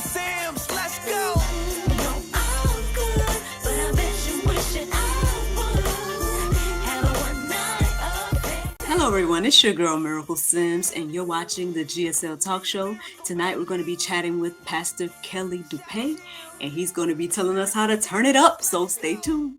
Sims, let's go. Hello everyone, it's your girl Miracle Sims and you're watching the GSL Talk Show. Tonight we're going to be chatting with Pastor Kelly DuPee and he's going to be telling us how to turn it up, so stay tuned.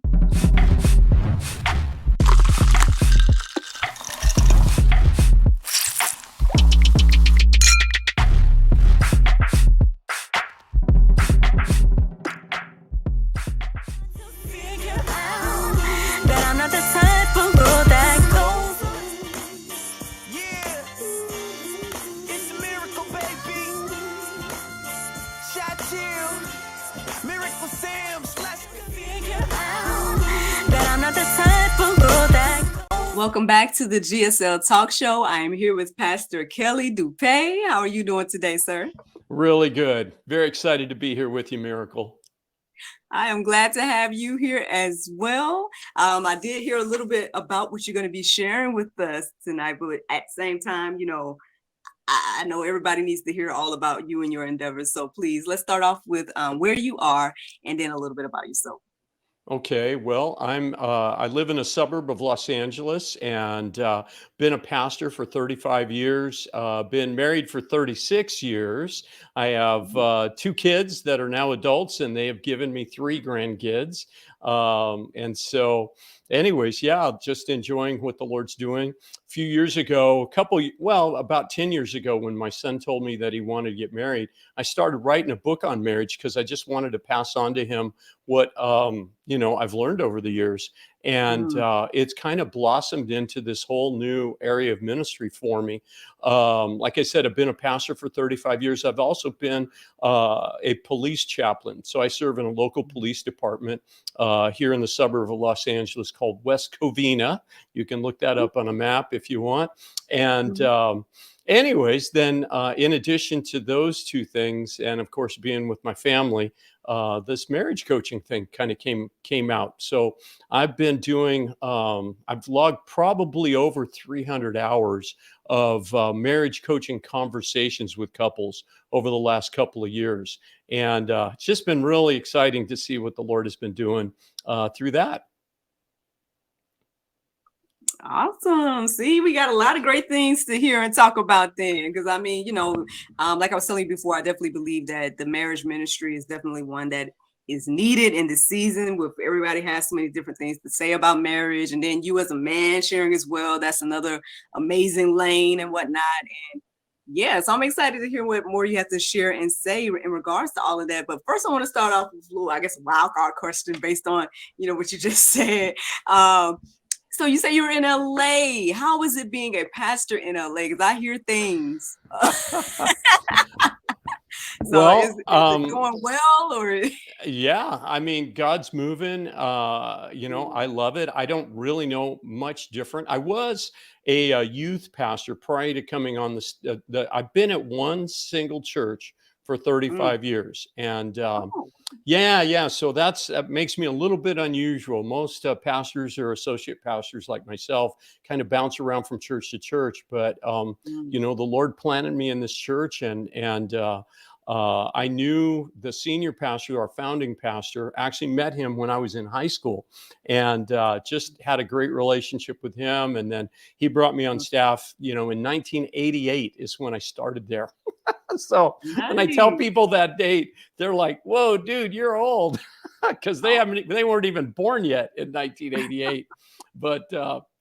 Welcome back to the GSL Talk Show. I am here with Pastor Kelly DuPee. How are you doing today, sir? Really good. Very excited to be here with you, Miracle. I am glad to have you here as well. I did hear a little bit about what you're going to be sharing with us tonight, but at the same time, you know, I know everybody needs to hear all about you and your endeavors. So please, let's start off with where you are and then a little bit about yourself. Okay, well, I live in a suburb of Los Angeles and been a pastor for 35 years, been married for 36 years. I have 2 kids that are now adults and they have given me 3 grandkids. And so anyways, yeah, just enjoying what the Lord's doing. A few years ago, about 10 years ago, when my son told me that he wanted to get married, I started writing a book on marriage because I just wanted to pass on to him what, I've learned over the years. And it's kind of blossomed into this whole new area of ministry for me. Like I said, I've been a pastor for 35 years. I've also been a police chaplain. So I serve in a local police department here in the suburb of Los Angeles called West Covina. You can look that up on a map if you want. And anyways, then in addition to those 2 things, and of course being with my family, this marriage coaching thing kind of came out. So I've been doing, I've logged probably over 300 hours of marriage coaching conversations with couples over the last couple of years. And it's just been really exciting to see what the Lord has been doing through that. Awesome. See, we got a lot of great things to hear and talk about then. Because I mean, like I was telling you before, I definitely believe that the marriage ministry is definitely one that is needed in the season with everybody has so many different things to say about marriage. And then you as a man sharing as well, that's another amazing lane and whatnot. And yeah, so I'm excited to hear what more you have to share and say in regards to all of that. But first I want to start off with a little, I guess, wild card question based on, what you just said. So you say you were in LA. How is it being a pastor in LA? Because I hear things. So is it going well or? Yeah, I mean, God's moving. I love it. I don't really know much different. I was a youth pastor prior to coming on I've been at one single church for 35 years. And yeah. So that makes me a little bit unusual. Most pastors or associate pastors like myself kind of bounce around from church to church. But, the Lord planted me in this church and I knew the senior pastor, our founding pastor, actually met him when I was in high school and just had a great relationship with him. And then he brought me on staff, in 1988 is when I started there. So when I tell people that date, they're like, whoa, dude, you're old. Because they weren't even born yet in 1988. But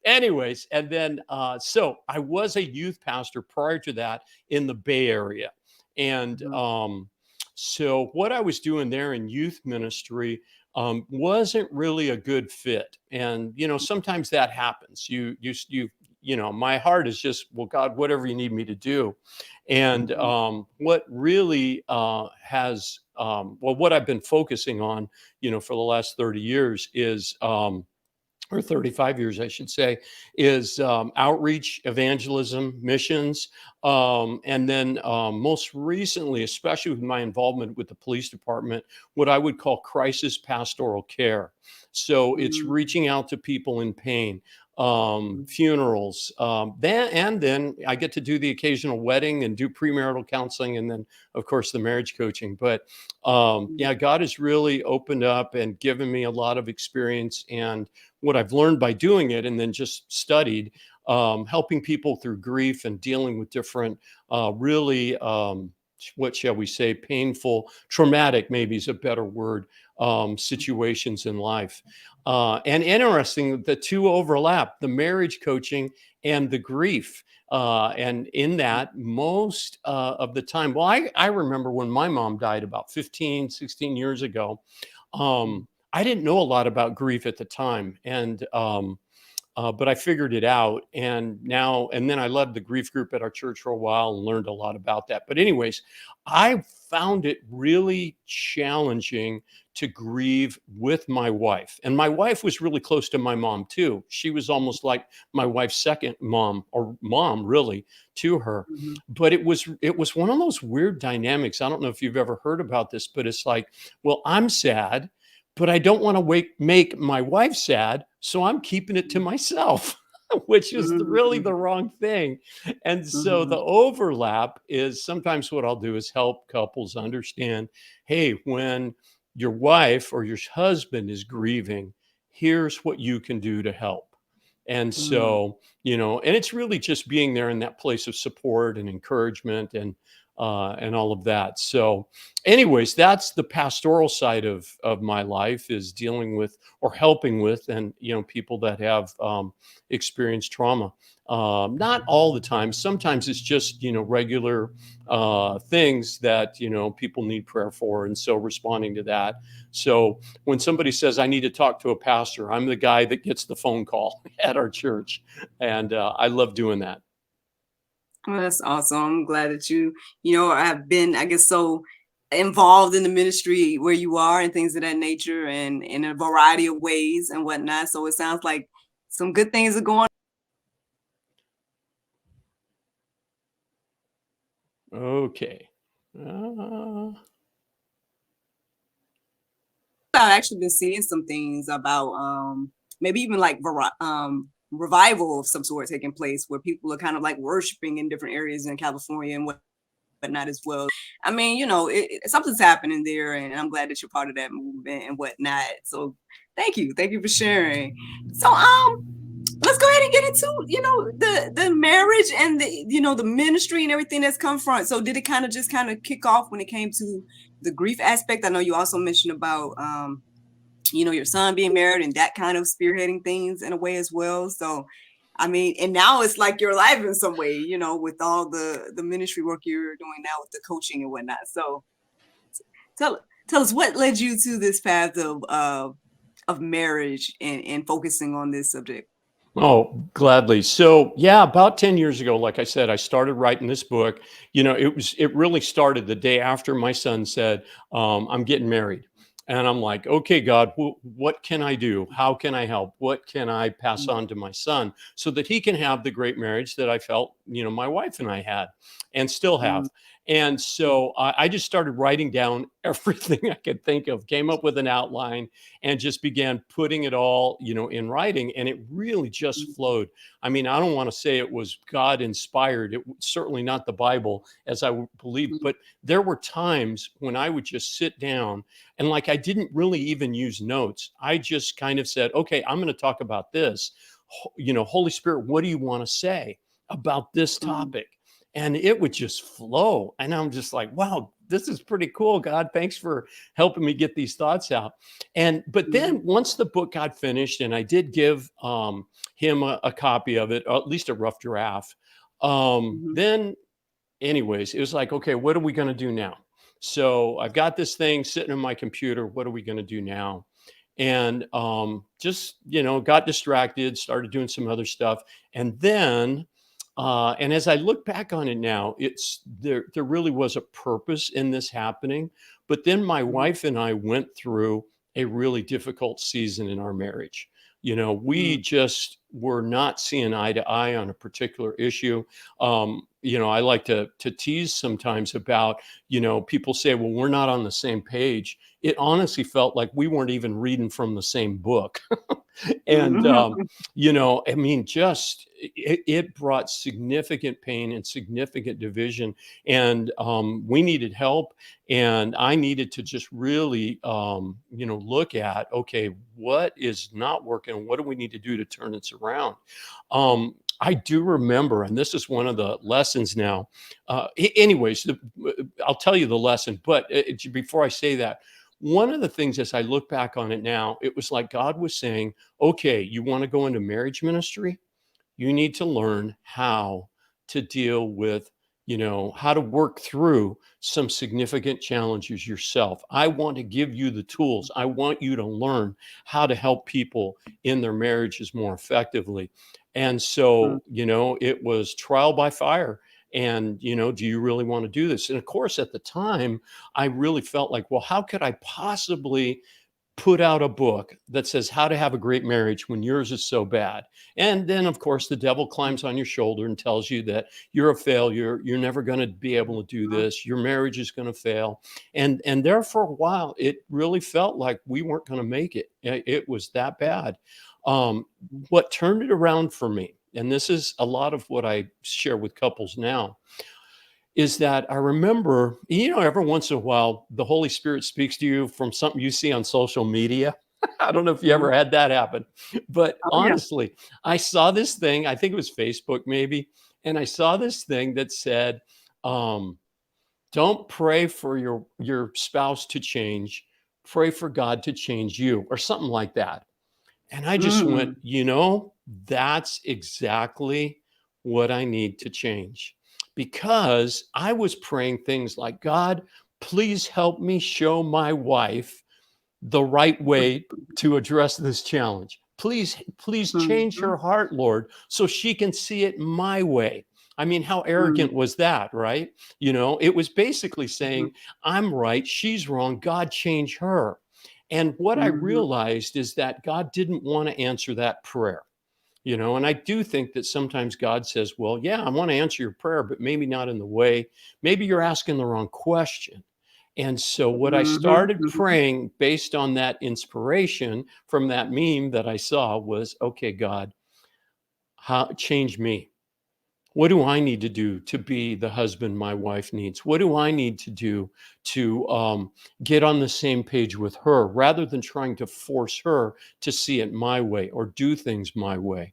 anyways, and then so I was a youth pastor prior to that in the Bay Area. And so what I was doing there in youth ministry wasn't really a good fit. And, sometimes that happens. My heart is just, well, God, whatever you need me to do. And what really what I've been focusing on, for the last 30 years is, or 35 years, I should say, is outreach, evangelism, missions. And then most recently, especially with my involvement with the police department, what I would call crisis pastoral care. So it's Mm, reaching out to people in pain, mm, funerals, then I get to do the occasional wedding and do premarital counseling, and then of course the marriage coaching. But mm, yeah, God has really opened up and given me a lot of experience, and what I've learned by doing it and then just studied, helping people through grief and dealing with different really what shall we say, painful, traumatic, maybe is a better word, situations in life. And interesting, the two overlap, the marriage coaching and the grief. And in that, most of the time, well, I remember when my mom died about 15, 16 years ago, mm, I didn't know a lot about grief at the time. And but I figured it out, and then I led the grief group at our church for a while and learned a lot about that. But anyways, I found it really challenging to grieve with my wife, and my wife was really close to my mom too. She was almost like my wife's second mom, or mom really, to her. mhm, But it was one of those weird dynamics. I don't know if you've ever heard about this, but it's like, well, I'm sad, but I don't want to make my wife sad, so I'm keeping it to myself, which is really mm, the wrong thing. And so the mhm, overlap is sometimes what I'll do is help couples understand, hey, when your wife or your husband is grieving, here's what you can do to help. And mm, so, and it's really just being there in that place of support and encouragement and all of that. So, anyways, that's the pastoral side of my life, is dealing with or helping with, and people that have experienced trauma. Not all the time. Sometimes it's just regular things that people need prayer for, and so responding to that. So when somebody says I need to talk to a pastor, I'm the guy that gets the phone call at our church, and I love doing that. Well, that's awesome. I'm glad that have been, I guess, so involved in the ministry where you are and things of that nature and in a variety of ways and whatnot. So it sounds like some good things are going. Okay. Uh, I've actually been seeing some things about maybe even like revival of some sort taking place where people are kind of like worshiping in different areas in California and whatnot as well. I mean, something's happening there, and I'm glad that you're part of that movement and whatnot. So, thank you for sharing. So, let's go ahead and get into the marriage and the ministry and everything that's come from it. So, did it kind of kick off when it came to the grief aspect? I know you also mentioned about your son being married and that kind of spearheading things in a way as well. So, I mean, and now it's like your life in some way, with all the ministry work you're doing now with the coaching and whatnot. So, tell tell us what led you to this path of marriage and focusing on this subject. Oh, gladly. So, yeah, about 10 years ago, like I said, I started writing this book. It really started the day after my son said, I'm getting married. And I'm like, okay, God, what can I do? How can I help? What can I pass Mm, on to my son so that he can have the great marriage that I felt, my wife and I had and still mm, have? And so I just started writing down everything I could think of, came up with an outline, and just began putting it all, in writing. And it really just mm, flowed. I mean, I don't want to say it was God inspired. It was certainly not the Bible, as I believe, mm, but there were times when I would just sit down and, like, I didn't really even use notes. I just kind of said, okay, I'm going to talk about this. Holy Spirit, what do you want to say about this mm, topic? And it would just flow. And I'm just like, wow, this is pretty cool, God. Thanks for helping me get these thoughts out. But mm, then once the book got finished, and I did give him a copy of it, or at least a rough draft, mm, then anyways, it was like, okay, what are we going to do now? So I've got this thing sitting on my computer. What are we going to do now? And just got distracted, started doing some other stuff, and then and as I look back on it now, it's there really was a purpose in this happening. But then my mm, wife and I went through a really difficult season in our marriage. We mm, just were not seeing eye to eye on a particular issue. I like to tease sometimes about, people say, well, we're not on the same page. It honestly felt like we weren't even reading from the same book. And, Mhm. I mean, just it brought significant pain and significant division. And we needed help. And I needed to just really, look at, okay, what is not working? What do we need to do to turn this around? I do remember, and this is one of the lessons now. Anyways, I'll tell you the lesson. But before I say that, one of the things as I look back on it now, it was like God was saying, okay, you want to go into marriage ministry? You need to learn how to deal with, how to work through some significant challenges yourself. I want to give you the tools. I want you to learn how to help people in their marriages more effectively. And Mhm. so, it was trial by fire. And, do you really want to do this? And of course, at the time, I really felt like, well, how could I possibly put out a book that says how to have a great marriage when yours is so bad? And then, of course, the devil climbs on your shoulder and tells you that you're a failure. You're never going to be able to do this. Your marriage is going to fail. And there for a while, it really felt like we weren't going to make it. It was that bad. Um, what turned it around for me, and this is a lot of what I share with couples now, is that I remember, every once in a while, the Holy Spirit speaks to you from something you see on social media. I don't know if you Mhm. ever had that happen, but Oh, yeah. honestly, I saw this thing, I think it was Facebook maybe, and I saw this thing that said, um, don't pray for your spouse to change, pray for God to change you, or something like that. And I just went, Mm. that's exactly what I need to change. Because I was praying things like, God, please help me show my wife the right way to address this challenge. Please change Mhm. her heart, Lord, so she can see it my way. I mean, how Mhm. arrogant was that, right? It was basically Mhm. saying, I'm right, she's wrong, God, change her. And what I Mhm. realized is that God didn't want to answer that prayer. And I do think that sometimes God says, well, yeah, I want to answer your prayer, but maybe not in the way. Maybe you're asking the wrong question. And so, what I Mhm. started Mhm. praying based on that inspiration from that meme that I saw was, okay, God, how change me? What do I need to do to be the husband my wife needs? What do I need to do to get on the same page with her rather than trying to force her to see it my way or do things my way?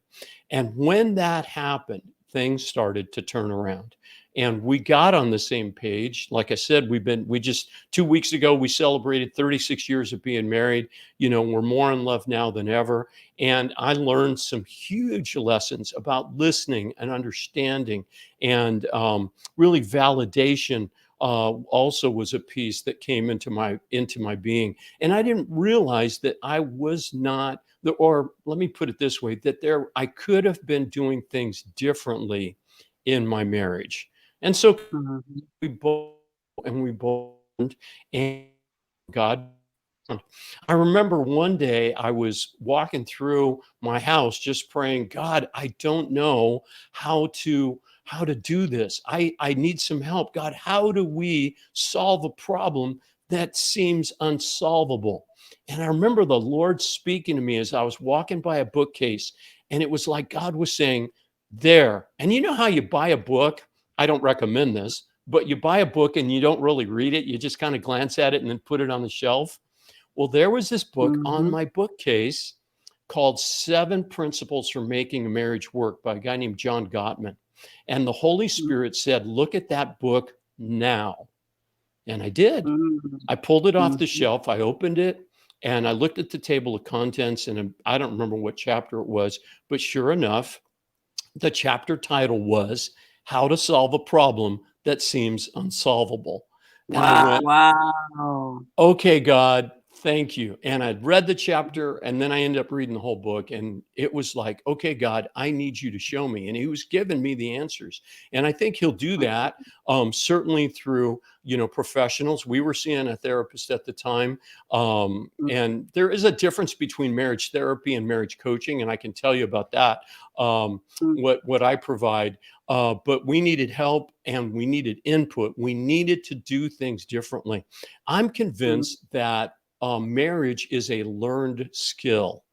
And when that happened, things started to turn around. And we got on the same page. Like I said, we just 2 weeks ago, we celebrated 36 years of being married. We're more in love now than ever. And I learned some huge lessons about listening and understanding, and really validation. Also was a piece that came into my being, and I didn't realize that I was not the, or let me put it this way, that I could have been doing things differently in my marriage. And so Mhm. we both and God. I remember one day I was walking through my house just praying, God, I don't know how to do this. I need some help. God, how do we solve a problem that seems unsolvable? And I remember the Lord speaking to me as I was walking by a bookcase, and it was like God was saying, there. And you know how you buy a book? I don't recommend this, but you buy a book and you don't really read it. You just kind of glance at it and then put it on the shelf. Well, there was this book on Mhm. my bookcase called Seven Principles for Making a Marriage Work by a guy named John Gottman. And the Holy Spirit said, look at that book now. And I did. Mhm. I pulled it off the Mhm. shelf, I opened it, and I looked at the table of contents, and I don't remember what chapter it was, but sure enough, the chapter title was How to Solve a Problem That Seems Unsolvable. And I Wow. went, Wow. okay, God, Thank you. And I'd read the chapter and then I ended up reading the whole book. And it was like, okay, God, I need you to show me. And he was giving me the answers. And I think he'll do that certainly through, professionals. We were seeing a therapist at the time. And there is a difference between marriage therapy and marriage coaching. And I can tell you about that, what I provide. But we needed help and we needed input. We needed to do things differently. I'm convinced that marriage is a learned skill.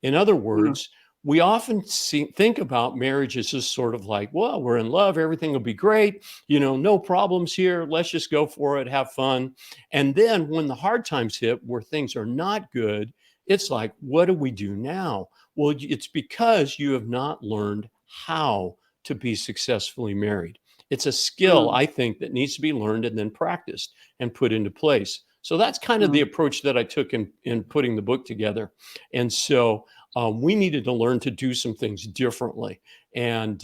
In other words, we often think about marriage as just sort of like, well, we're in love, everything will be great, no problems here, let's just go for it, have fun. And then when the hard times hit, where things are not good, it's like, what do we do now? Well, it's because you have not learned how to be successfully married. It's a skill, I think, that needs to be learned and then practiced and put into place. So that's kind of the approach that I took in putting the book together. And so we needed to learn to do some things differently. And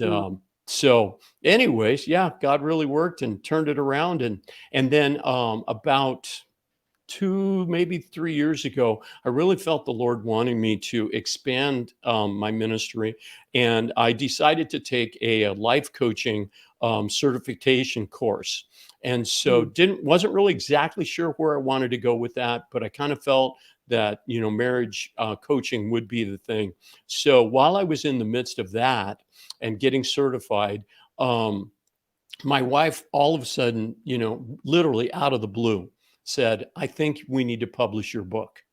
so anyways, yeah, God really worked and turned it around. And then about 2, maybe 3 years ago, I really felt the Lord wanting me to expand my ministry. And I decided to take a life coaching certification course. And so wasn't really exactly sure where I wanted to go with that, but I kind of felt that, marriage coaching would be the thing. So while I was in the midst of that and getting certified, my wife all of a sudden, literally out of the blue said, I think we need to publish your book.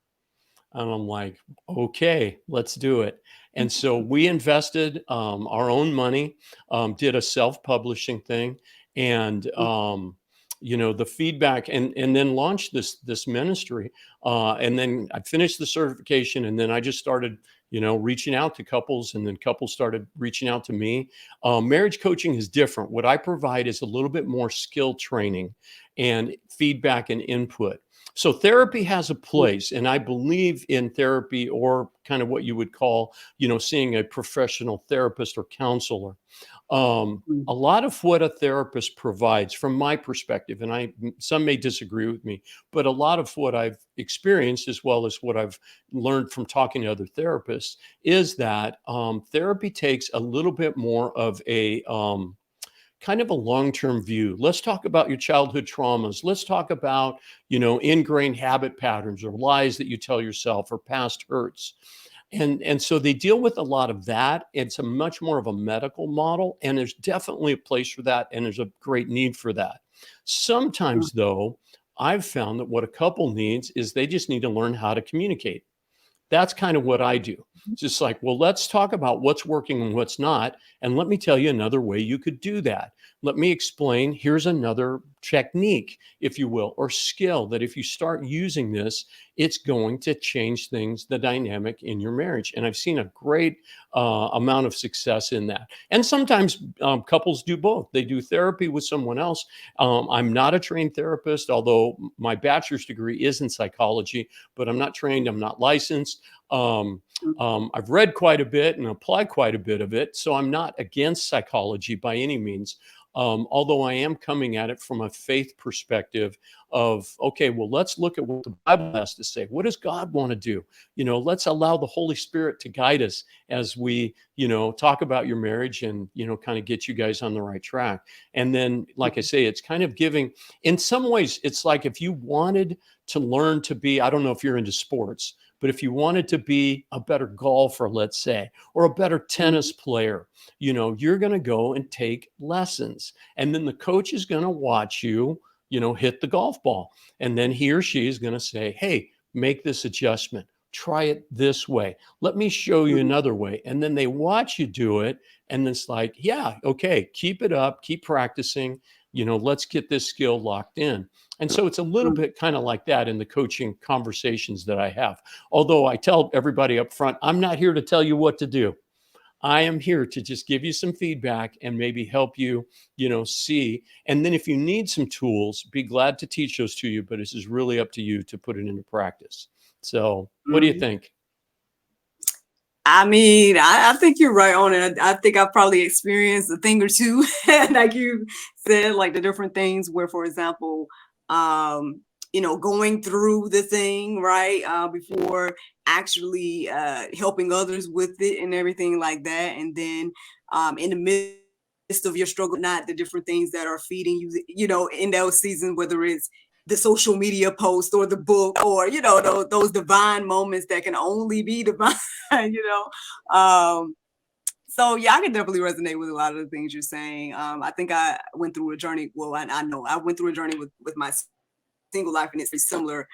And I'm like, okay, let's do it. And so we invested our own money, did a self-publishing thing, and the feedback, and then launched this ministry. And then I finished the certification, and then I just started, reaching out to couples, and then couples started reaching out to me. Marriage coaching is different. What I provide is a little bit more skill training and feedback and input. So therapy has a place, and I believe in therapy, or kind of what you would call, seeing a professional therapist or counselor. A lot of what a therapist provides, from my perspective, and some may disagree with me, but a lot of what I've experienced, as well as what I've learned from talking to other therapists, is that therapy takes a little bit more of a kind of a long-term view. Let's talk about your childhood traumas. Let's talk about, ingrained habit patterns or lies that you tell yourself or past hurts. And so they deal with a lot of that. It's a much more of a medical model, and there's definitely a place for that, and there's a great need for that. Sometimes, though, I've found that what a couple needs is they just need to learn how to communicate. That's kind of what I do. Just like, well, let's talk about what's working and what's not. And let me tell you another way you could do that. Let me explain. Here's another technique, if you will, or skill that if you start using this, it's going to change things, the dynamic in your marriage. And I've seen a great amount of success in that. And sometimes couples do both. They do therapy with someone else. I'm not a trained therapist, although my bachelor's degree is in psychology, but I'm not trained. I'm not licensed. I've read quite a bit and applied quite a bit of it. So I'm not against psychology by any means. Although I am coming at it from a faith perspective of, okay, well, let's look at what the Bible has to say. What does God want to do? Let's allow the Holy Spirit to guide us as we, talk about your marriage and, kind of get you guys on the right track. And then, like I say, it's kind of giving, in some ways, it's like if you wanted to learn to be, I don't know if you're into sports, but if you wanted to be a better golfer, let's say, or a better tennis player, you're going to go and take lessons. And then the coach is going to watch you, hit the golf ball. And then he or she is going to say, hey, make this adjustment. Try it this way. Let me show you another way. And then they watch you do it. And it's like, yeah, okay, keep it up, keep practicing. Let's get this skill locked in. And so it's a little bit kind of like that in the coaching conversations that I have. Although I tell everybody up front, I'm not here to tell you what to do. I am here to just give you some feedback and maybe help you, see. And then if you need some tools, be glad to teach those to you. But this is really up to you to put it into practice. So what do you think? I mean, I think you're right on it. I think I've probably experienced a thing or two, like you said, like the different things where, for example, going through the thing, right? Before actually helping others with it and everything like that. And then in the midst of your struggle, not the different things that are feeding you, in those seasons, whether it's the social media post or the book or, those divine moments that can only be divine, you know. So yeah, I can definitely resonate with a lot of the things you're saying. I think I went through a journey. Well, I know I went through a journey with my single life, and it's very similar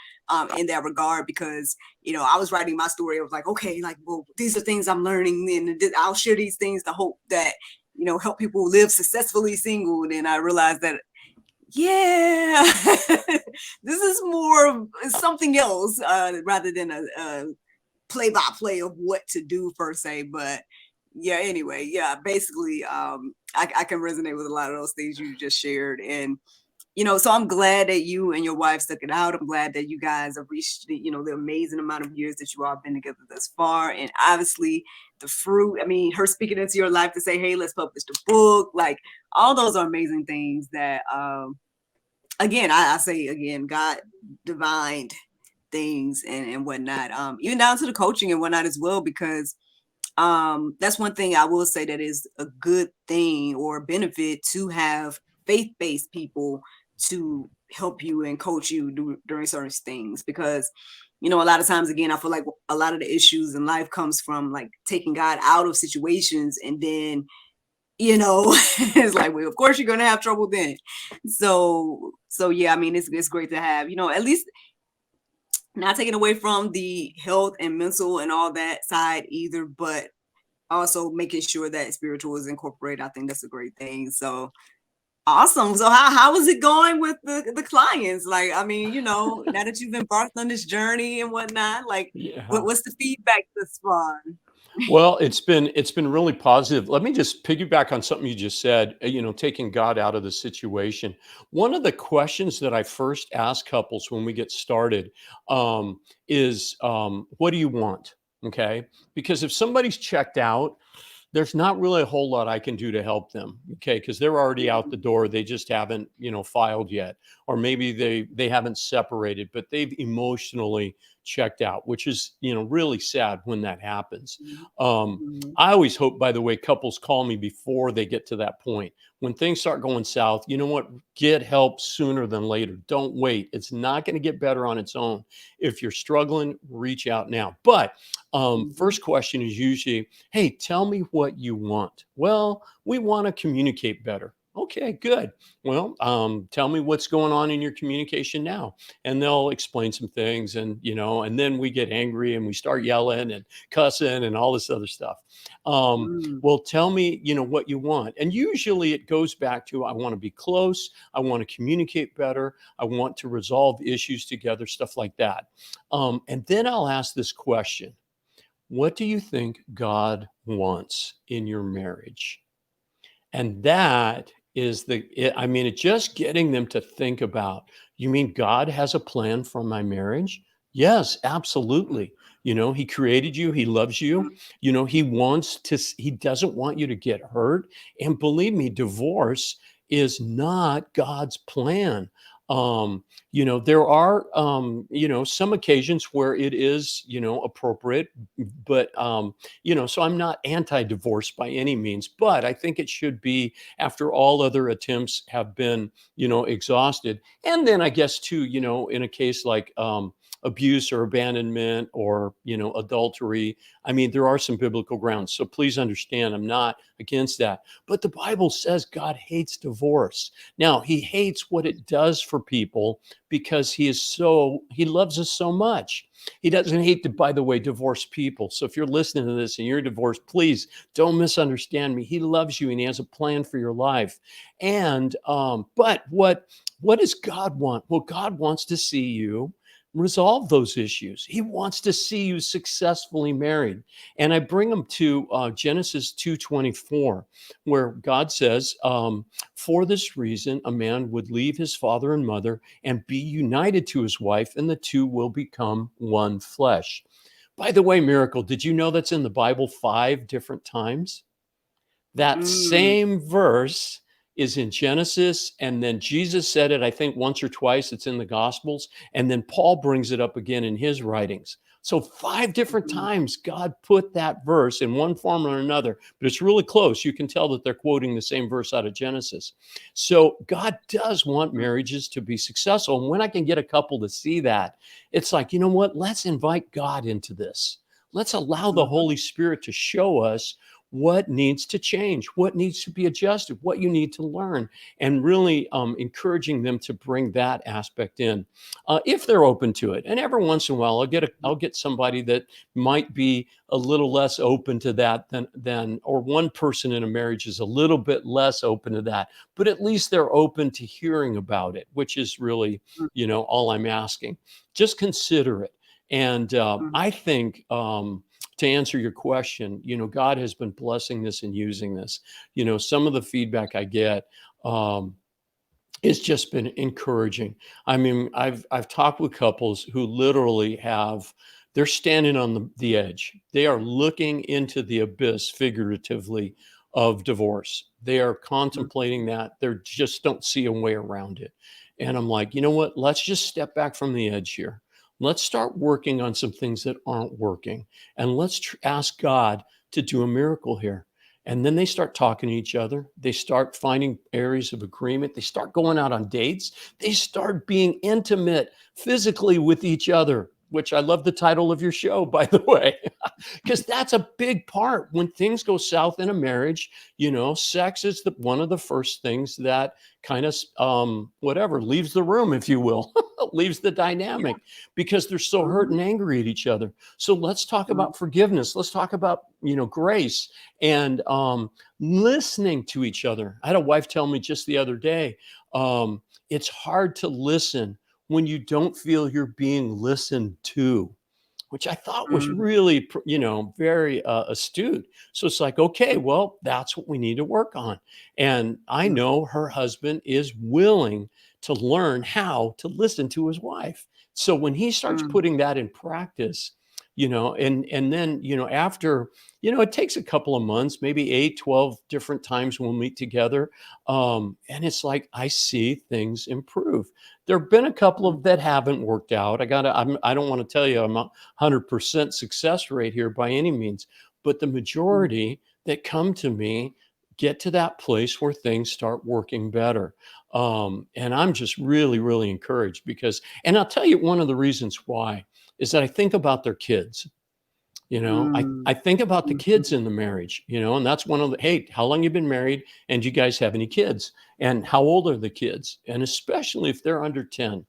in that regard because I was writing my story. I was like, okay, like, well, these are things I'm learning, and I'll share these things to hope that help people live successfully single. And I realized that yeah, this is more of something else rather than a play-by-play of what to do per se. But yeah, anyway, yeah, basically I can resonate with a lot of those things you just shared. And so I'm glad that you and your wife stuck it out. I'm glad that you guys have reached the amazing amount of years that you all been together thus far. And obviously the fruit, I mean, her speaking into your life to say, hey, let's publish the book, like all those are amazing things that again, I say again, God divined things and whatnot, even down to the coaching and whatnot as well, because that's one thing I will say that is a good thing or benefit to have faith-based people to help you and coach you during certain things, because a lot of times, again, I feel like a lot of the issues in life comes from like taking God out of situations, and then it's like, well, of course you're gonna have trouble then. So yeah, I mean, it's great to have, at least not taking away from the health and mental and all that side either, but also making sure that spiritual is incorporated. I think that's a great thing. So awesome. So how is it going with the clients? Like, I mean, now that you've embarked on this journey and whatnot, like Yeah. what's the feedback thus far? Well, it's been really positive. Let me just piggyback on something you just said, taking God out of the situation. One of the questions that I first ask couples when we get started is, what do you want? Okay. Because if somebody's checked out, there's not really a whole lot I can do to help them. Okay. Because they're already out the door. They just haven't, filed yet. Or maybe they haven't separated, but they've emotionally checked out, which is, really sad when that happens. Mhm. I always hope, by the way, couples call me before they get to that point. When things start going south, you know what? Get help sooner than later. Don't wait. It's not going to get better on its own. If you're struggling, reach out now. But Mhm. first question is usually, hey, tell me what you want. Well, we want to communicate better. Okay, good. Well, tell me what's going on in your communication now. And they'll explain some things, and then we get angry and we start yelling and cussing and all this other stuff. Mhm. Well, tell me, what you want. And usually it goes back to, I want to be close. I want to communicate better. I want to resolve issues together, stuff like that. And then I'll ask this question: what do you think God wants in your marriage? And that is I mean, it just getting them to think about, you mean God has a plan for my marriage? Yes, absolutely. He created you, he loves you. He doesn't want you to get hurt. And believe me, divorce is not God's plan. There are, some occasions where it is, appropriate, but, so I'm not anti-divorce by any means, but I think it should be after all other attempts have been, exhausted. And then I guess too, in a case like abuse or abandonment or, adultery, I mean, there are some biblical grounds. So please understand, I'm not against that. But the Bible says God hates divorce. Now, he hates what it does for people because he loves us so much. He doesn't hate to, by the way, divorce people. So if you're listening to this and you're divorced, please don't misunderstand me. He loves you and he has a plan for your life. And but what does God want? Well, God wants to see you resolve those issues. He wants to see you successfully married. And I bring them to Genesis 2:24, where God says, for this reason, a man would leave his father and mother and be united to his wife, and the two will become one flesh. By the way, Miracle, did you know that's in the Bible 5 different times? That Mm. same verse is in Genesis, and then Jesus said it, I think, once or twice. It's in the Gospels, and then Paul brings it up again in his writings. So 5 different Mhm. times God put that verse in one form or another, but it's really close. You can tell that they're quoting the same verse out of Genesis. So God does want marriages to be successful. And when I can get a couple to see that, it's like, you know what? Let's invite God into this. Let's allow the Mhm. Holy Spirit to show us what needs to change, what needs to be adjusted, what you need to learn, and really encouraging them to bring that aspect in, if they're open to it. And every once in a while, I'll get somebody that might be a little less open to that than, or one person in a marriage is a little bit less open to that, but at least they're open to hearing about it, which is really, all I'm asking. Just consider it. And Mhm. I think, to answer your question, God has been blessing this and using this. Some of the feedback I get, it's just been encouraging. I mean, I've talked with couples who literally they're standing on the edge. They are looking into the abyss, figuratively, of divorce. They are contemplating that. They just don't see a way around it. And I'm like, you know what? Let's just step back from the edge here. Let's start working on some things that aren't working. And let's ask God to do a miracle here. And then they start talking to each other. They start finding areas of agreement. They start going out on dates. They start being intimate physically with each other, which I love the title of your show, by the way, because that's a big part. When things go south in a marriage, sex is one of the first things that kind of, whatever, leaves the room, if you will, leaves the Yeah. dynamic, because they're so hurt Mhm. and angry at each other. So let's talk Mhm. about forgiveness. Let's talk about, grace, and listening to each other. I had a wife tell me just the other day, it's hard to listen when you don't feel you're being listened to, which I thought was Mhm. really, very astute. So it's like, okay, well, that's what we need to work on. And I Mhm. know her husband is willing to learn how to listen to his wife. So when he starts Mhm. putting that in practice, and then, after, it takes a couple of months, maybe 8, 12 different times we'll meet together. And it's like, I see things improve. There've been a couple Mhm. of that haven't worked out. I don't want to tell you I'm 100% success rate here by any means, but the Mhm. majority that come to me get to that place where things start working better. And I'm just really, really encouraged, because, and I'll tell you, one of the reasons why is that I think about their kids. I think about the Mhm. kids in the marriage, and that's one of the, hey, how long you been married, and do you guys have any kids, and how old are the kids, and especially if they're under 10.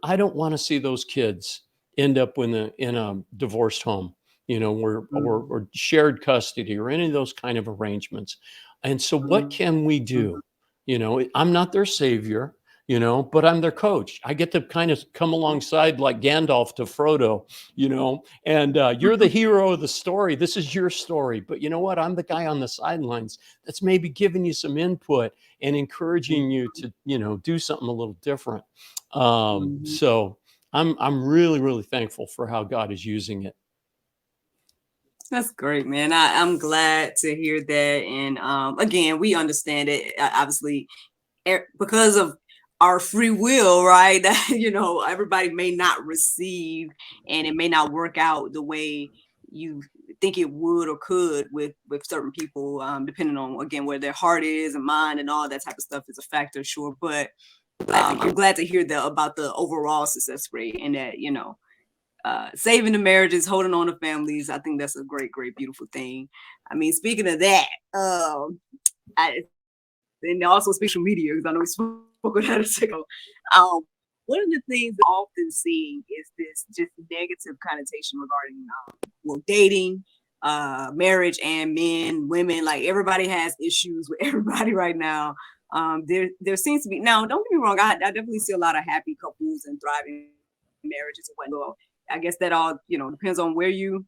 I don't want to see those kids end up in a divorced home, Mhm. or shared custody, or any of those kind of arrangements. And so, what Mhm. can we do? I'm not their savior, but I'm their coach. I get to kind of come alongside like Gandalf to Frodo, and you're the Mhm. hero of the story. This is your story, but you know what? I'm the guy on the sidelines that's maybe giving you some input and encouraging you to, do something a little different. Mhm. So I'm really, really thankful for how God is using it. That's great, man. I'm glad to hear that. And again, we understand it, obviously, because of our free will, right? That everybody may not receive, and it may not work out the way you think it would or could with certain people, depending on, again, where their heart is and mind, and all that type of stuff is a factor, sure. But I'm glad to hear that about the overall success rate, and that saving the marriages, holding on to families. I think that's a great, great, beautiful thing. I mean, speaking of that, I and also social media, because I know we spoke about that a second ago. Um, one of the things I often see is this just negative connotation regarding dating, marriage, and men, women. Like, everybody has issues with everybody right now. There seems to be, now. Don't get me wrong. I definitely see a lot of happy couples and thriving marriages and whatnot. I guess that all depends on where you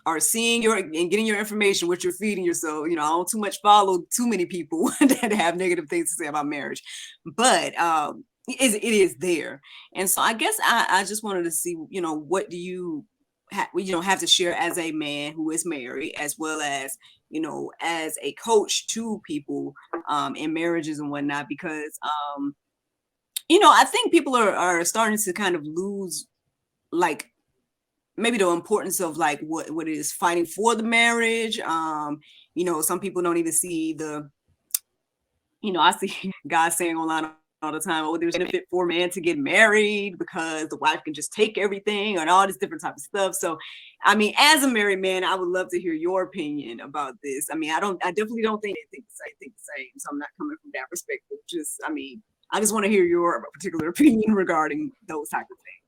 are seeing your and getting your information, what you're feeding yourself. I don't too much follow too many people that have negative things to say about marriage, but it is there. And so I guess I just wanted to see, what do you have to share as a man who is married, as well as, as a coach to people in marriages and whatnot, because I think people are starting to kind of lose, like, maybe the importance of like what it is fighting for the marriage. Some people don't even see I see guys saying online all the time, oh, there's benefit for a man to get married because the wife can just take everything and all this different type of stuff. So, I mean, as a married man, I would love to hear your opinion about this. I mean, I definitely don't think they think the same. So I'm not coming from that perspective. I just want to hear your particular opinion regarding those type of things.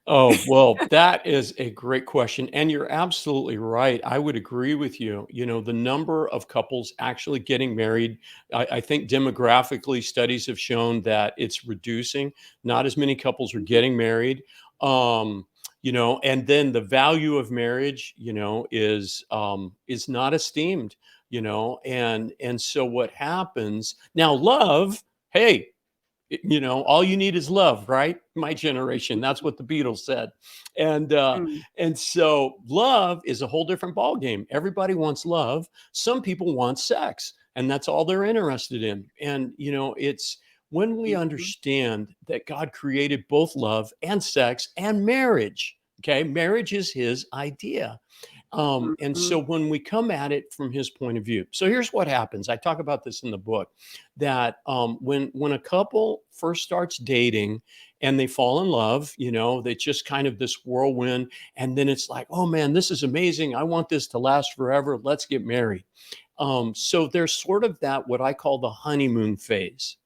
Oh, well, that is a great question. And you're absolutely right. I would agree with you. The number of couples actually getting married, I think demographically, studies have shown that it's reducing. Not as many couples are getting married. And then the value of marriage, is not esteemed, and so what happens now, love, hey, all you need is love, right? My generation, that's what the Beatles said. And and so love is a whole different ballgame. Everybody wants love. Some people want sex, and that's all they're interested in. And it's when we understand that God created both love and sex and marriage. Okay, marriage is his idea. And so when we come at it from his point of view, so here's what happens. I talk about this in the book, that when a couple first starts dating and they fall in love, they just kind of this whirlwind, and then it's like, oh man, this is amazing. I want this to last forever. Let's get married. So there's sort of that, what I call the honeymoon phase.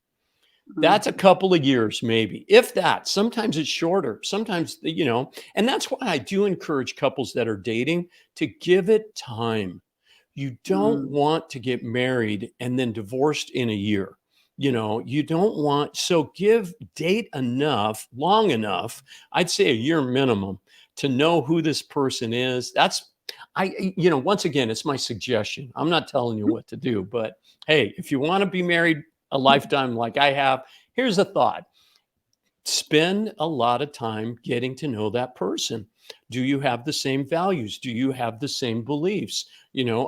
That's a couple of years, maybe, if that. Sometimes it's shorter. Sometimes, and that's why I do encourage couples that are dating to give it time. You don't want to get married and then divorced in a year. You don't want, so date enough, long enough, I'd say a year minimum, to know who this person is. Once again, it's my suggestion. I'm not telling you what to do, but hey, if you want to be married a lifetime like I have, here's a thought. Spend a lot of time getting to know that person. Do you have the same values? Do you have the same beliefs,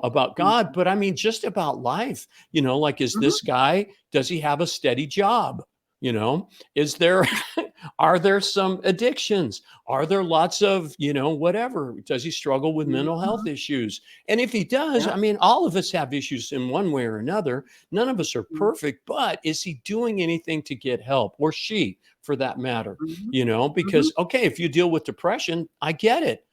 about God? But I mean, just about life, like, is this guy, does he have a steady job? Is there, are there some addictions? Are there lots of, whatever? Does he struggle with mental health issues? And if he does, I mean, all of us have issues in one way or another. None of us are perfect, but is he doing anything to get help, or she, for that matter? Because, okay, if you deal with depression, I get it,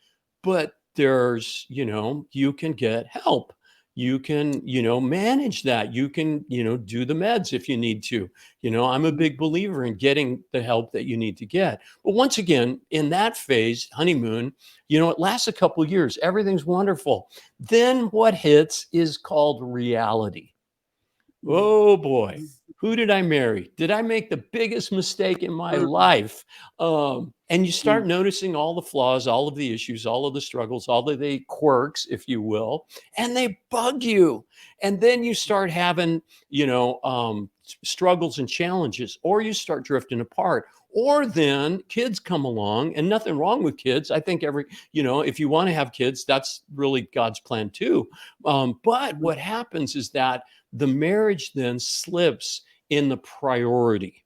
but there's, you can get help. You can, manage that. You can, do the meds if you need to. I'm a big believer in getting the help that you need to get. But once again, in that phase, honeymoon, it lasts a couple of years. Everything's wonderful. Then what hits is called reality. Oh boy, who did I marry? Did I make the biggest mistake in my life? And you start noticing all the flaws, all of the issues, all of the struggles, all of the quirks, if you will, and they bug you. And then you start having, struggles and challenges, or you start drifting apart. Or then kids come along, and nothing wrong with kids. I think if you want to have kids, that's really God's plan too. But what happens is that the marriage then slips in the priority,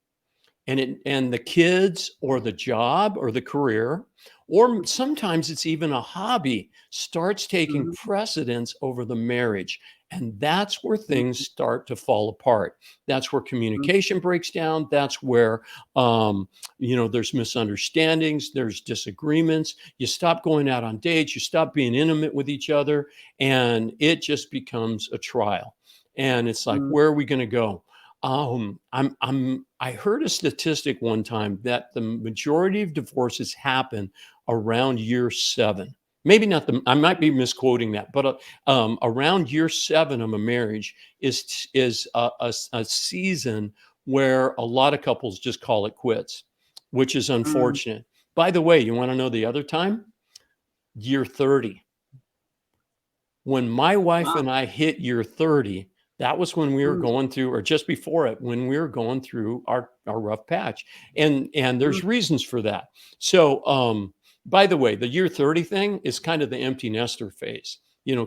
and the kids or the job or the career, or sometimes it's even a hobby, starts taking precedence over the marriage. And that's where things start to fall apart. That's where communication breaks down. That's where, there's misunderstandings, there's disagreements. You stop going out on dates, you stop being intimate with each other, and it just becomes a trial. And it's like, where are we going to go? I heard a statistic one time that the majority of divorces happen around year 7. Maybe not I might be misquoting that, but around year 7 of a marriage is a season where a lot of couples just call it quits, which is unfortunate. By the way, you want to know the other time? Year 30. When my wife and I hit year 30, that was when we were going through, or just before it, when we were going through our rough patch. And there's reasons for that. So, By the way, the year 30 thing is kind of the empty nester phase.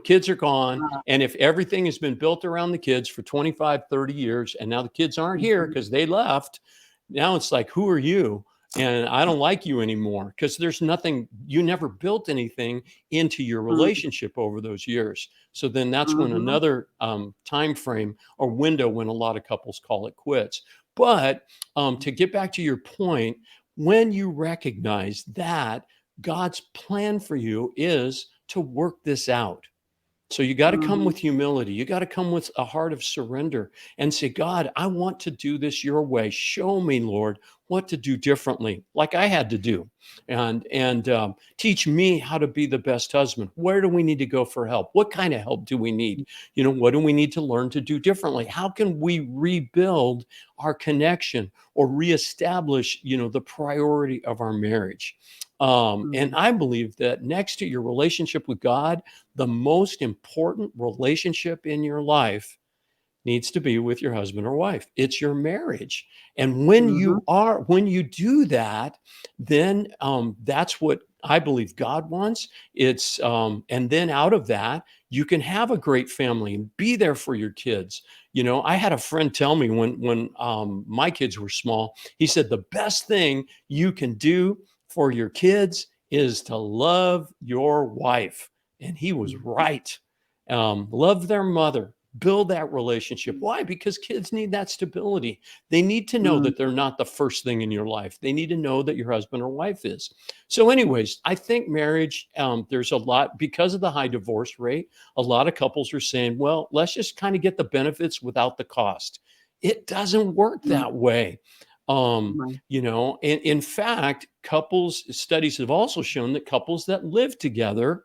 Kids are gone. And if everything has been built around the kids for 25, 30 years, and now the kids aren't here because they left, now it's like, who are you? And I don't like you anymore, because there's nothing, you never built anything into your relationship over those years. So then that's when another time frame or window when a lot of couples call it quits. But to get back to your point, when you recognize that God's plan for you is to work this out. So you got to come with humility. You got to come with a heart of surrender and say, God, I want to do this your way. Show me, Lord, what to do differently, like I had to do, and teach me how to be the best husband. Where do we need to go for help? What kind of help do we need? What do we need to learn to do differently? How can we rebuild our connection or reestablish, the priority of our marriage? And I believe that next to your relationship with God, the most important relationship in your life needs to be with your husband or wife. It's your marriage. And when you do that, then that's what I believe God wants. It's and then out of that, you can have a great family and be there for your kids. I had a friend tell me when my kids were small, he said the best thing you can do for your kids is to love your wife. And he was right. Love their mother, build that relationship. Why? Because kids need that stability. They need to know that they're not the first thing in your life. They need to know that your husband or wife is. So anyways, I think marriage, there's a lot, because of the high divorce rate, a lot of couples are saying, well, let's just kind of get the benefits without the cost. It doesn't work that way. And in fact, studies have also shown that couples that live together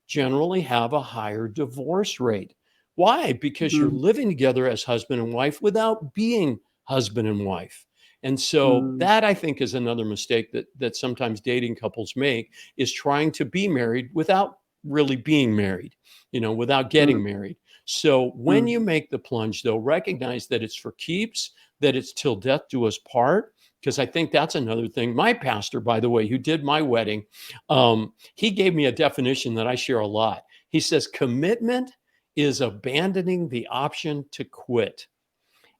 generally have a higher divorce rate. Why? Because you're living together as husband and wife without being husband and wife. And so that, I think, is another mistake that sometimes dating couples make, is trying to be married without really being married, without getting married. So when you make the plunge, though, recognize that it's for keeps, that it's till death do us part. Because I think that's another thing. My pastor, by the way, who did my wedding, he gave me a definition that I share a lot. He says, commitment is abandoning the option to quit.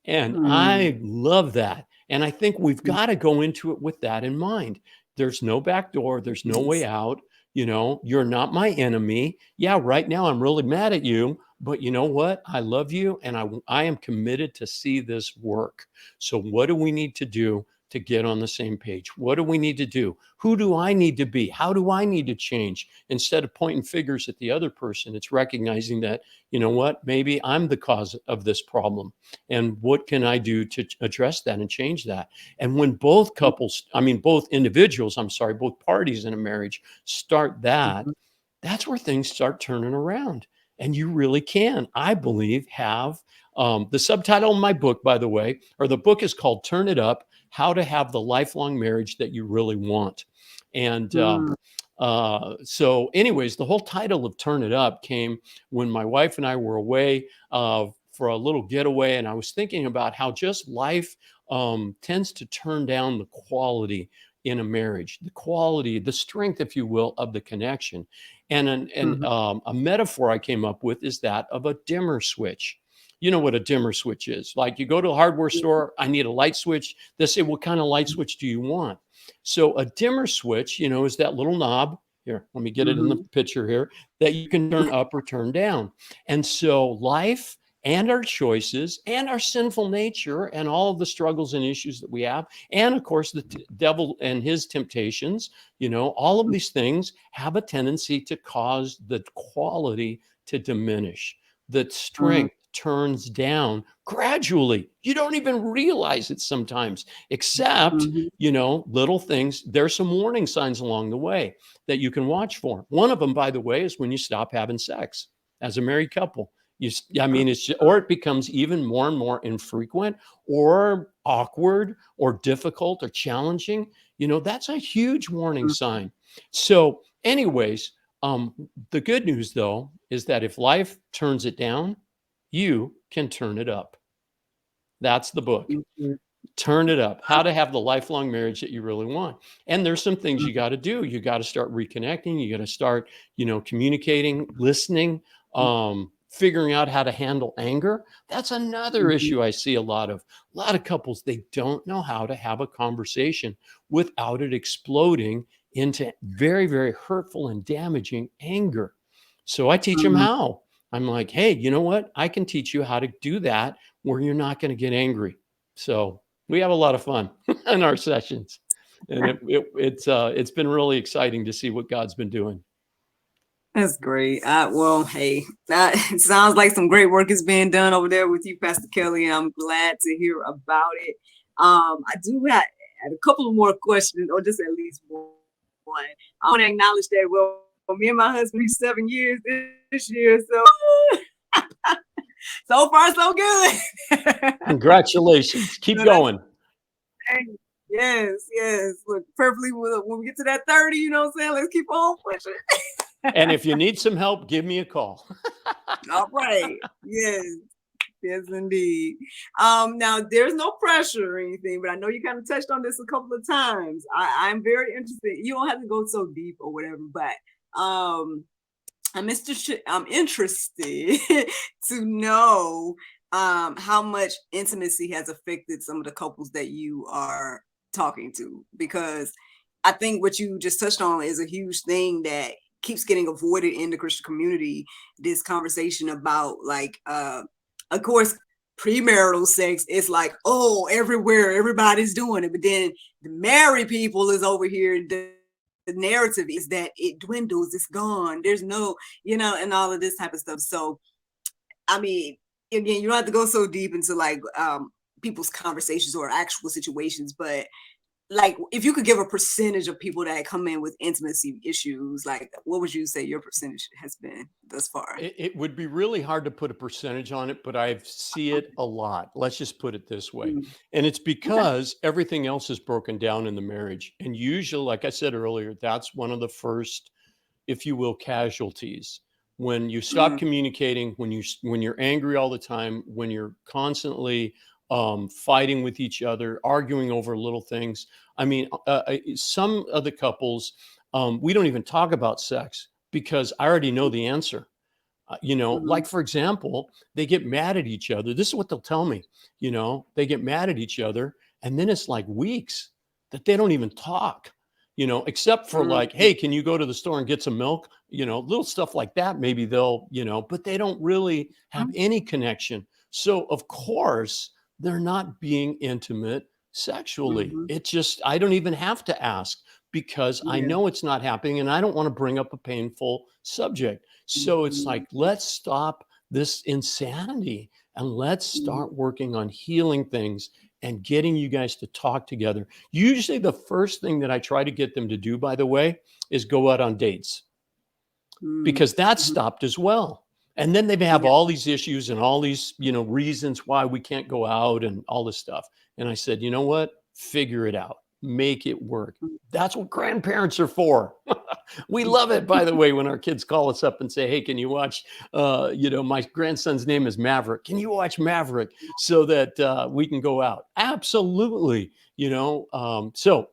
And I love that. And I think we've got to go into it with that in mind. There's no back door. There's no way out. You're not my enemy. Yeah, right now I'm really mad at you, but you know what? I love you, and I am committed to see this work. So what do we need to do to get on the same page? What do we need to do? Who do I need to be? How do I need to change? Instead of pointing fingers at the other person, it's recognizing that, you know what, maybe I'm the cause of this problem. And what can I do to address that and change that? And when both individuals, both parties in a marriage start that, that's where things start turning around. And you really can, I believe, have the subtitle of my book, by the way, or the book is called Turn It Up: How to Have the Lifelong Marriage That You Really Want. And so anyways, the whole title of Turn It Up came when my wife and I were away for a little getaway. And I was thinking about how just life tends to turn down the quality in a marriage, the quality, the strength, if you will, of the connection. And a metaphor I came up with is that of a dimmer switch. You know what a dimmer switch is. Like, you go to a hardware store, I need a light switch. They say, what kind of light switch do you want? So a dimmer switch, is that little knob. Here, let me get it in the picture here, that you can turn up or turn down. And so life and our choices and our sinful nature and all of the struggles and issues that we have, and of course the devil and his temptations, all of these things have a tendency to cause the quality to diminish. The strength turns down gradually. You don't even realize it sometimes, except, little things. There's some warning signs along the way that you can watch for. One of them, by the way, is when you stop having sex as a married couple. Or it becomes even more and more infrequent or awkward or difficult or challenging. That's a huge warning sign. So anyways, the good news, though, is that if life turns it down, you can turn it up. That's the book. Turn it up. How to have the lifelong marriage that you really want. And there's some things you got to do. You got to start reconnecting. You got to start, communicating, listening, figuring out how to handle anger. That's another issue I see a lot of couples. They don't know how to have a conversation without it exploding into very, very hurtful and damaging anger. So I teach them how. I'm like, hey, you know what? I can teach you how to do that where you're not going to get angry. So we have a lot of fun in our sessions, and it's been really exciting to see what God's been doing. That's great. Well, hey, it sounds like some great work is being done over there with you, Pastor Kelly, and I'm glad to hear about it. I do have a couple of more questions, or just at least one. I want to acknowledge that, well, me and my husband reached 7 years this year, so so far so good. Congratulations. Keep going. Yes. Look, perfectly when we get to that 30, you know what I'm saying? Let's keep on pushing. And if you need some help, give me a call. All right. Yes, indeed. Now there's no pressure or anything, but I know you kind of touched on this a couple of times. I'm very interested. You don't have to go so deep or whatever, but I'm interested to know how much intimacy has affected some of the couples that you are talking to, because I think what you just touched on is a huge thing that keeps getting avoided in the Christian community. This conversation about, like, of course, premarital sex is like, oh, everywhere, everybody's doing it, but then the married people is over here. The narrative is that it dwindles, it's gone, there's no, and all of this type of stuff. So, I mean, again, you don't have to go so deep into like people's conversations or actual situations, but like, if you could give a percentage of people that come in with intimacy issues, like, what would you say your percentage has been thus far? It would be really hard to put a percentage on it, but I see it a lot. Let's just put it this way. And it's because everything else is broken down in the marriage. And usually, like I said earlier, that's one of the first, if you will, casualties. When you stop communicating, when you're angry all the time, when you're constantly fighting with each other, arguing over little things. I mean, some of the couples, we don't even talk about sex because I already know the answer. Like, for example, they get mad at each other. This is what they'll tell me. They get mad at each other, and then it's like weeks that they don't even talk, except for like, hey, can you go to the store and get some milk? Little stuff like that. Maybe they'll, but they don't really have any connection. So of course, they're not being intimate sexually. It just, I don't even have to ask because I know it's not happening and I don't want to bring up a painful subject. So it's like, let's stop this insanity and let's start working on healing things and getting you guys to talk together. Usually the first thing that I try to get them to do, by the way, is go out on dates because that's stopped as well. And then they have all these issues and all these, reasons why we can't go out and all this stuff. And I said, you know what? Figure it out. Make it work. That's what grandparents are for. We love it, by the way, when our kids call us up and say, hey, can you watch, my grandson's name is Maverick. Can you watch Maverick so that we can go out? Absolutely. So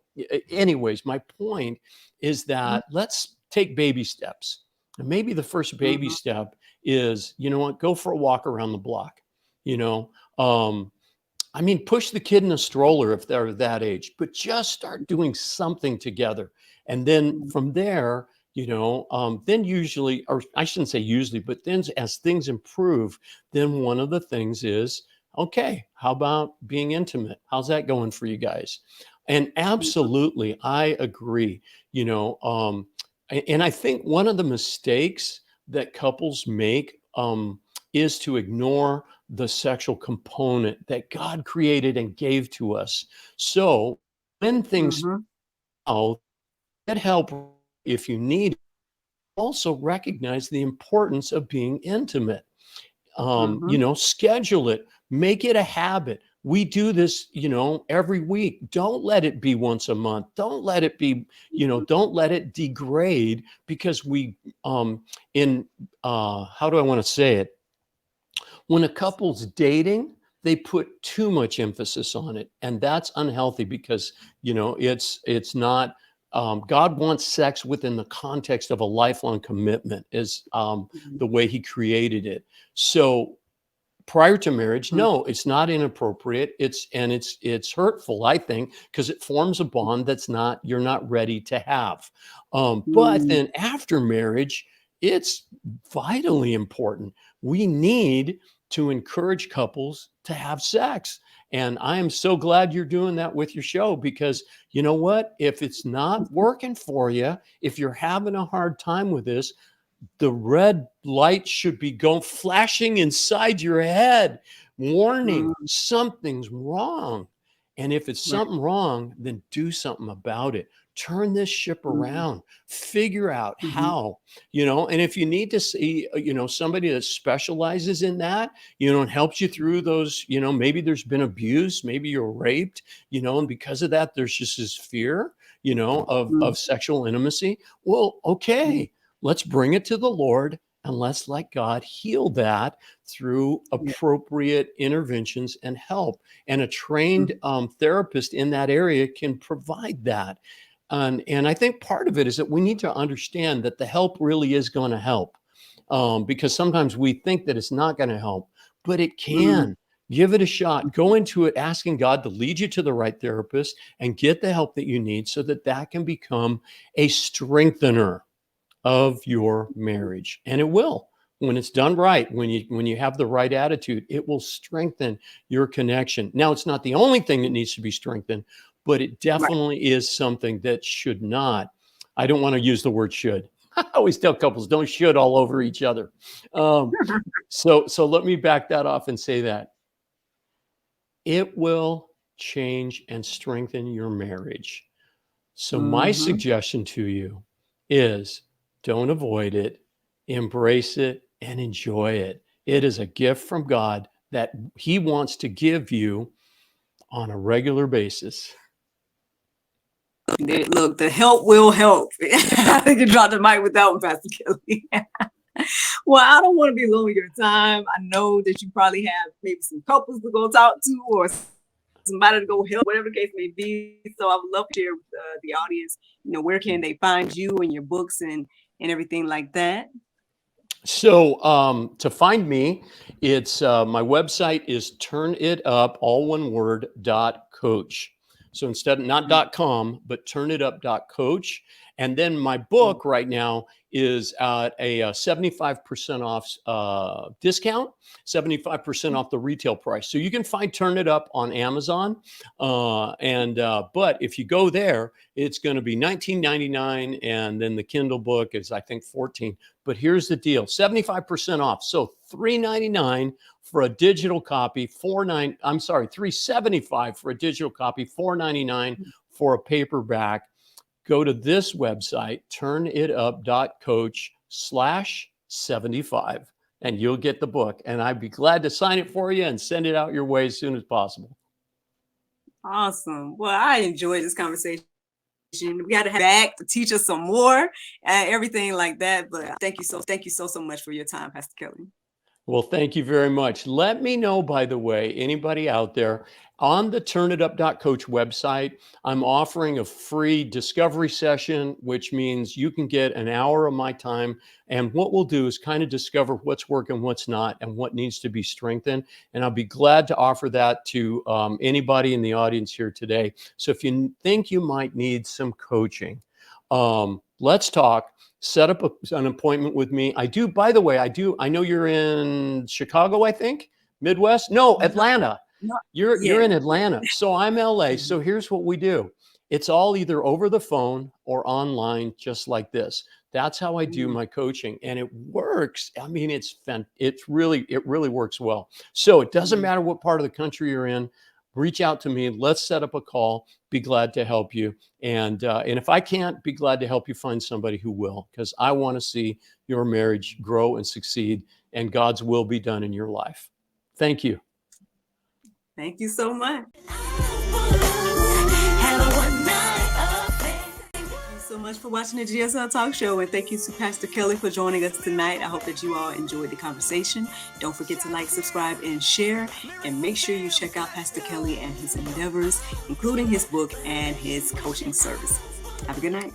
anyways, my point is that let's take baby steps. And maybe the first baby step is, go for a walk around the block. Push the kid in a stroller if they're that age, but just start doing something together. And then from there, then usually, or I shouldn't say usually, but then as things improve, then one of the things is, okay, how about being intimate? How's that going for you guys? And absolutely, I agree, and I think one of the mistakes that couples make is to ignore the sexual component that God created and gave to us. So when things get help if you need it, also recognize the importance of being intimate. Schedule it, make it a habit. We do this, every week. Don't let it be once a month. Don't let it be, don't let it degrade because we, how do I want to say it? When a couple's dating, they put too much emphasis on it, and that's unhealthy because, it's not. God wants sex within the context of a lifelong commitment, is the way He created it. So prior to marriage, no, it's not inappropriate. It's hurtful, I think, because it forms a bond you're not ready to have. But then after marriage, it's vitally important. We need to encourage couples to have sex. And I am so glad you're doing that with your show, because you know what? If it's not working for you, if you're having a hard time with this, the red light should be flashing inside your head, warning something's wrong. And if it's something wrong, then do something about it. Turn this ship around, figure out how, and if you need to see, somebody that specializes in that, and helps you through those, maybe there's been abuse, maybe you're raped, and because of that, there's just this fear, of sexual intimacy. Well, okay. Let's bring it to the Lord and let's let God heal that through appropriate interventions and help. And a trained therapist in that area can provide that. And I think part of it is that we need to understand that the help really is going to help, because sometimes we think that it's not going to help, but it can. Give it a shot. Go into it asking God to lead you to the right therapist and get the help that you need so that can become a strengthener of your marriage. And it will, when it's done right, when you have the right attitude, it will strengthen your connection. Now, it's not the only thing that needs to be strengthened, but it definitely is something that should not. I don't want to use the word should. I always tell couples, don't should all over each other. So let me back that off and say that it will change and strengthen your marriage. So my suggestion to you is, don't avoid it, embrace it, and enjoy it. It is a gift from God that He wants to give you on a regular basis. Look, the help will help. I think you dropped the mic with that one, Pastor Kelly. Well, I don't want to be long with your time. I know that you probably have maybe some couples to go talk to or somebody to go help, whatever the case may be. So I would love to share with the audience, where can they find you and your books and everything like that? So to find me, it's my website is turnitup, all one word, .coach. So instead of not .com, but turnitup.coach. And then my book right now is at a 75% off discount, 75% off the retail price. So you can find Turn It Up on Amazon. But if you go there, it's going to be $19.99. And then the Kindle book is, I think, $14. But here's the deal, 75% off. So $3.99 for a digital copy, $3.75 for a digital copy, $4.99 for a paperback. Go to this website, turnitup.coach/75, and you'll get the book. And I'd be glad to sign it for you and send it out your way as soon as possible. Awesome. Well, I enjoyed this conversation. We got to have back to teach us some more, everything like that. But thank you so much for your time, Pastor Kelly. Well, thank you very much. Let me know, by the way, anybody out there, on the turnitup.coach website, I'm offering a free discovery session, which means you can get an hour of my time. And what we'll do is kind of discover what's working, what's not, and what needs to be strengthened. And I'll be glad to offer that to anybody in the audience here today. So if you think you might need some coaching, let's talk. Set up an appointment with me. I know you're in Chicago, I think, Midwest. No, Atlanta. You're in Atlanta. So I'm LA. So here's what we do. It's all either over the phone or online, just like this. That's how I do my coaching, and it works. I mean, it really works well. So it doesn't matter what part of the country you're in. Reach out to me. Let's set up a call. Be glad to help you. And if I can't, be glad to help you find somebody who will, because I want to see your marriage grow and succeed, and God's will be done in your life. Thank you. Thank you so much. so much for watching the GSL Talk Show, and thank you to Pastor Kelly for joining us tonight. I hope that you all enjoyed the conversation. Don't forget to like, subscribe, and share, and make sure you check out Pastor Kelly and his endeavors, including his book and his coaching services. Have a good night.